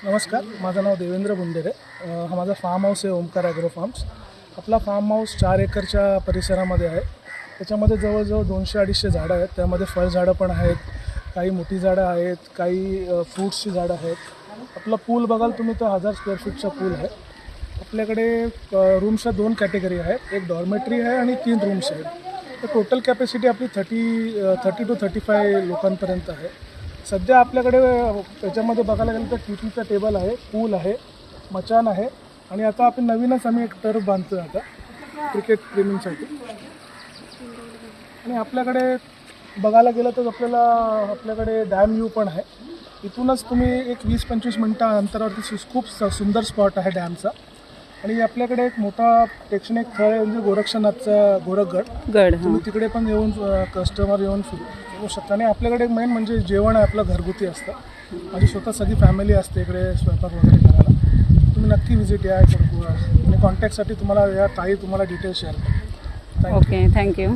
नमस्कार, माझं नाव देवेंद्र बुंदेरे. हा माझा फार्म हाऊस आहे ओमकार ॲग्रो फार्म्स. आपला फार्म हाऊस 4 एकरच्या परिसरामध्ये आहे. त्याच्यामध्ये जवळजवळ 200-250 झाडं आहेत. त्यामध्ये फळझाडं पण आहेत, काही मोठी झाडं आहेत, काही फ्रूट्सची झाडं आहेत. आपला पूल बघाल तुम्ही तर 1000 स्क्वेअर फीटचा पूल आहे. आपल्याकडे रूम्सच्या 2 कॅटेगरी आहेत. एक डॉर्मेटरी आहे आणि 3 रूम्स आहेत. तर टोटल कॅपॅसिटी आपली 30 to 35 लोकांपर्यंत आहे. सध्या आपल्याकडे त्याच्यामध्ये बघायला गेलं तर टीचा टेबल आहे, पूल आहे, मचान आहे आणि आता आम्ही एक टर्फ बांधतो आता क्रिकेट प्रेमींसाठी. आणि आपल्याकडे बघायला गेलं तर आपल्याकडे डॅम व्ह्यू पण आहे. इथूनच तुम्ही एक 20-25 मिनटं अंतरावरती खूप सुंदर स्पॉट आहे डॅमचा. आणि आपल्याकडे एक मोठा प्रेक्षणीय स्थळ आहे म्हणजे गोरक्षनाथचा गोरखगड. तुम्ही तिकडे पण येऊन कस्टमर येऊन फिरू शकता. आणि आपल्याकडे मेन म्हणजे जेवण आहे आपलं घरगुती असतं. माझी स्वतः सगळी फॅमिली असते इकडे स्वयंपाक वगैरे करायला. तुम्ही नक्की व्हिजिट या इकडे. आणि कॉन्टॅक्टसाठी तुम्हाला या ताई तुम्हाला डिटेल्स शेअर करतो. Okay, thank you.